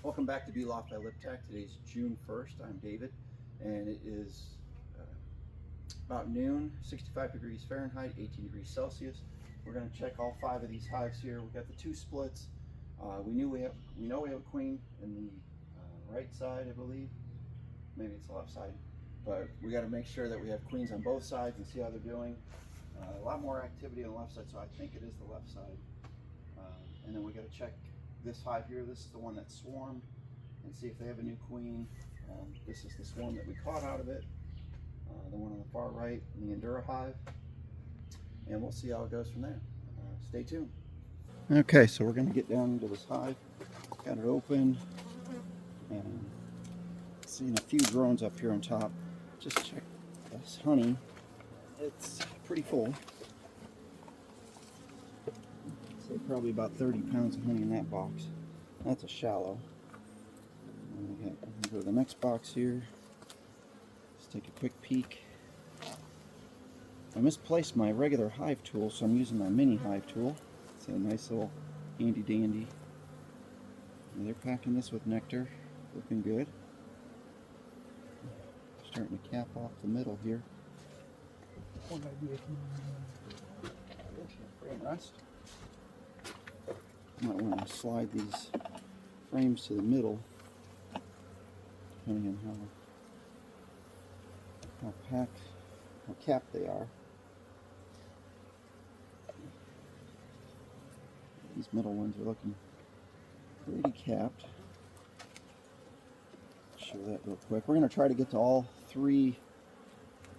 Welcome back to Bee Loft by LipTech. Today's June 1st. I'm David, and it is about noon, 65 degrees Fahrenheit, 18 degrees Celsius. We're going to check all 5 of these hives here. We've got the 2 splits. We know we have a queen in the right side, I believe. Maybe it's the left side, but we got to make sure that we have queens on both sides and see how they're doing. A lot more activity on the left side, so I think it is the left side. And then we got to check this hive here. This is the one that swarmed, and see if they have a new queen. This is the swarm that we caught out of it. The one on the far right in the Endura hive, and we'll see how it goes from there. Stay tuned. Okay, so we're going to get down into this hive. Got it open, and seeing a few drones up here on top. Just check this honey. It's pretty full. I'd say probably about 30 pounds of honey in that box. That's a shallow. Okay, go to the next box here. Let's take a quick peek. I misplaced my regular hive tool, so I'm using my mini hive tool. It's a nice little handy dandy. And they're packing this with nectar, looking good. Starting to cap off the middle here. Frame rest. Might want to slide these frames to the middle, depending on how packed, how capped they are. These middle ones are looking pretty capped. Show that real quick. We're going to try to get to all 3.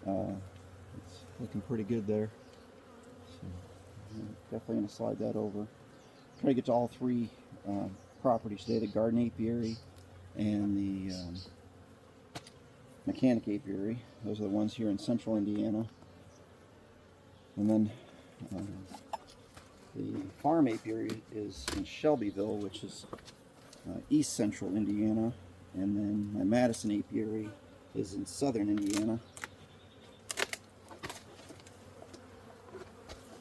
It's looking pretty good there. So definitely going to slide that over. Try to get to all 3 properties today: the garden apiary and the mechanic apiary. Those are the ones here in central Indiana. And then the farm apiary is in Shelbyville, which is east central Indiana. And then my Madison apiary is in southern Indiana.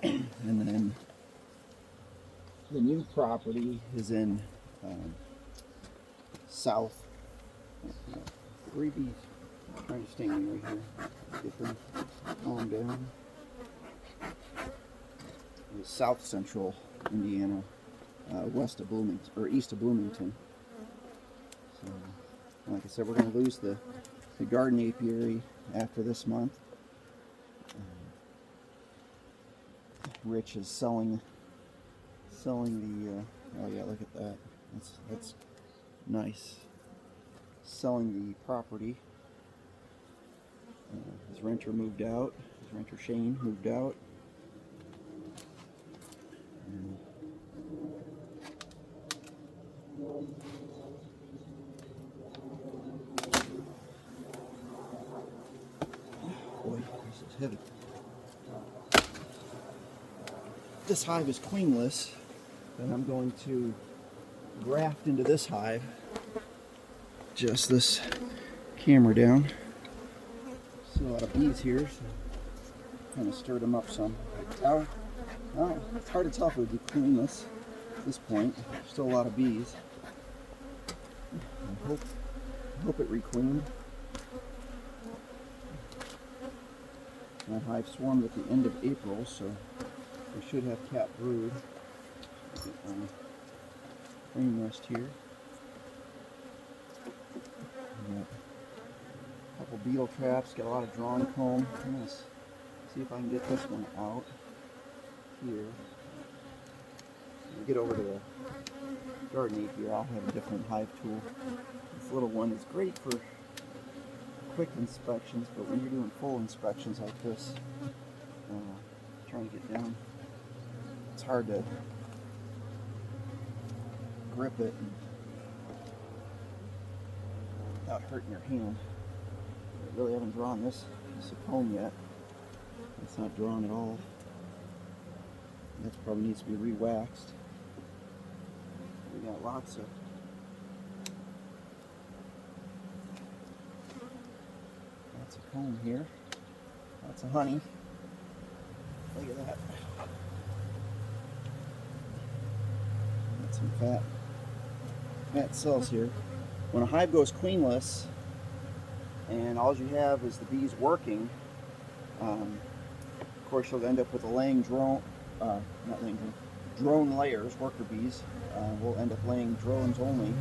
And then the new property is in south. 3 bees. I'm trying to stand right here. Get them calm down. It's south central Indiana, west of Bloomington, or east of Bloomington. So, like I said, we're going to lose the garden apiary after this month. Rich is selling the, oh yeah, look at that. That's nice. Selling the property. His renter moved out. His renter Shane moved out. Boy, this is heavy. This hive is queenless, and I'm going to graft into this hive. Just this camera down. See a lot of bees here, so kind of stirred them up some. Oh, it's hard to tell if it would be queenless at this point. Still a lot of bees. I hope it requeened. My hive swarmed at the end of April, so we should have capped brood. Frame rest here. Got a couple beetle traps, got a lot of drawn comb. I'm going to see if I can get this one out here. When we get over to the garden apiary, I'll have a different hive tool. This little one is great for quick inspections, but when you're doing full inspections like this, trying to get down, it's hard to grip it without hurting your hand. I really haven't drawn this piece of comb yet. It's not drawn at all. That probably needs to be re-waxed. We got lots of comb here. Lots of honey. Look at that. Got some fat That cells here. When a hive goes queenless, and all you have is the bees working, of course you'll end up with a laying drone, not laying drone, drone layers, worker bees. Will end up laying drones only,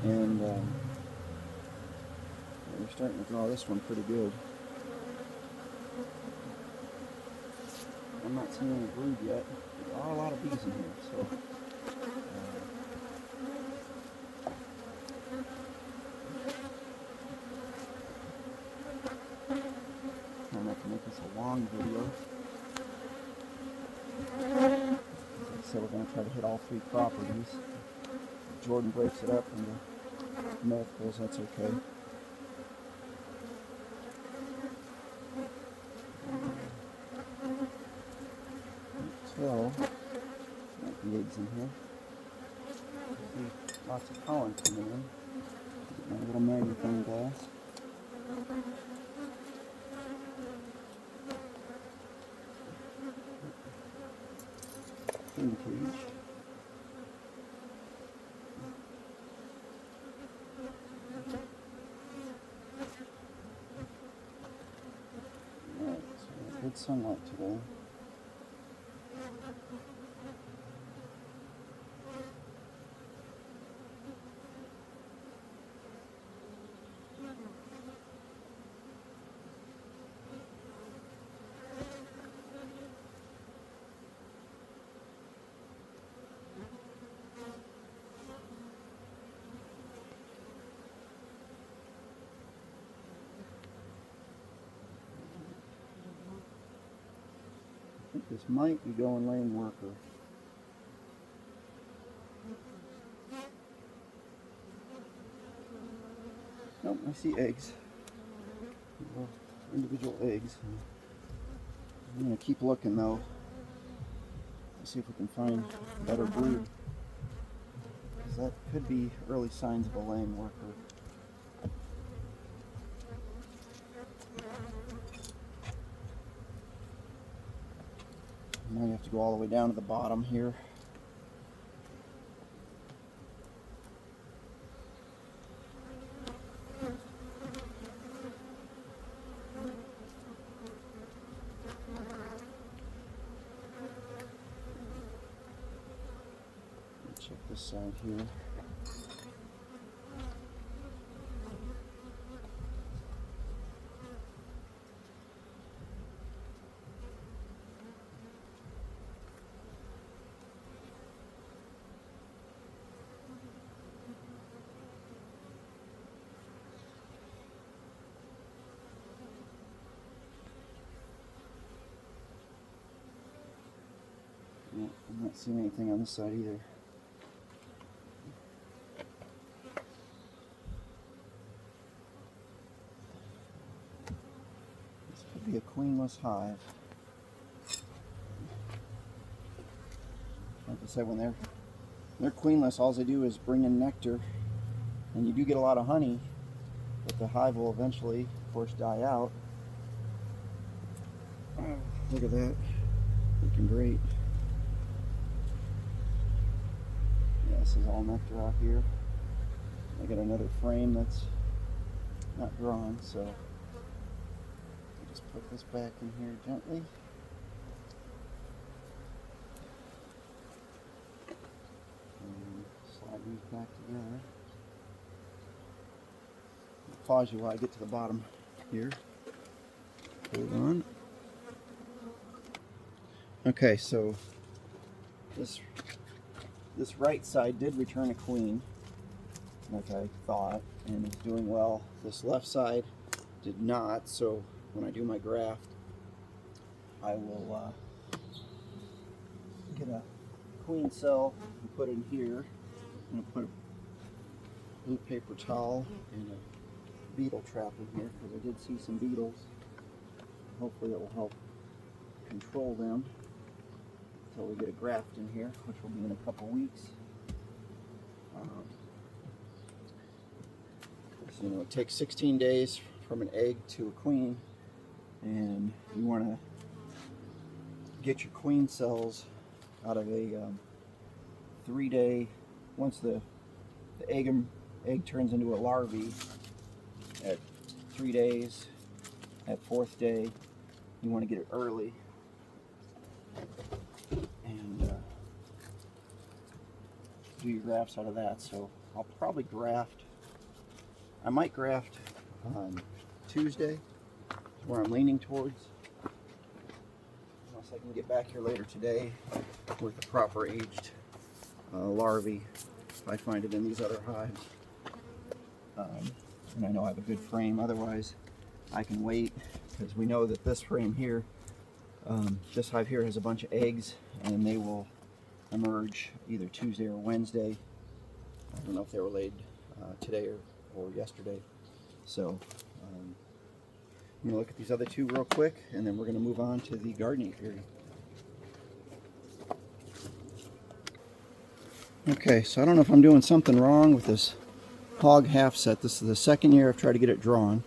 and we're starting to draw this one pretty good. I'm not seeing any brood yet. There are a lot of bees in here, so I'm not gonna make this a long video. So we're going to try to hit all 3 properties. If Jordan breaks it up into multiples, that's okay. So, might be eggs in here. See lots of pollen coming in. Get my little magnifying glass. Clean the cage. Alright, so good sunlight today. I think this might be going laying worker. Nope, I see eggs. Well, individual eggs. I'm going to keep looking though. See if we can find better brood. Because that could be early signs of a laying worker. Might have to go all the way down to the bottom here. Check this side here. No, I'm not seeing anything on this side either. This could be a queenless hive. Like I said, when they're queenless, all they do is bring in nectar, and you do get a lot of honey, but the hive will eventually, of course, die out. Oh, look at that, looking great. Yeah, this is all nectar out here. I got another frame that's not drawn, so I'll just put this back in here gently. And slide these back together. I'll pause you while I get to the bottom here. Hold on. Okay, so this right side did return a queen, like I thought, and is doing well. This left side did not, so when I do my graft, I will get a queen cell and put it in here. I'm going to put a blue paper towel and a beetle trap in here, because I did see some beetles. Hopefully it will help control them until we get a graft in here, which will be in a couple weeks. So, you know, it takes 16 days from an egg to a queen, and you want to get your queen cells out of a 3-day, once the the egg turns into a larvae at 3 days. At 4th day, you want to get it early and do your grafts out of that. So I'll probably graft. I might graft on Tuesday, where I'm leaning towards, unless I can get back here later today with the proper aged larvae, if I find it in these other hives. And I know I have a good frame. Otherwise, I can wait, because we know that this frame here, this hive here has a bunch of eggs, and they will emerge either Tuesday or Wednesday. I don't know if they were laid today or yesterday. So I'm going to look at these other two real quick, and then we're going to move on to the garden apiary. Okay, so I don't know if I'm doing something wrong with this hog half set. This is the second year I've tried to get it drawn,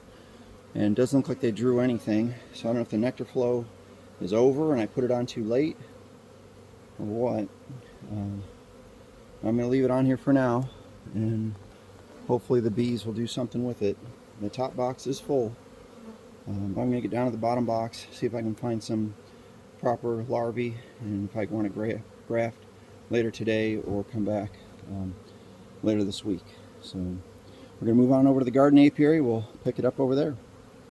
and it doesn't look like they drew anything. So I don't know if the nectar flow is over and I put it on too late or what. I'm going to leave it on here for now, and hopefully the bees will do something with it. The top box is full. I'm going to get down to the bottom box, see if I can find some proper larvae, and if I want to graft later today or come back later this week. So we're going to move on over to the garden apiary. We'll pick it up over there.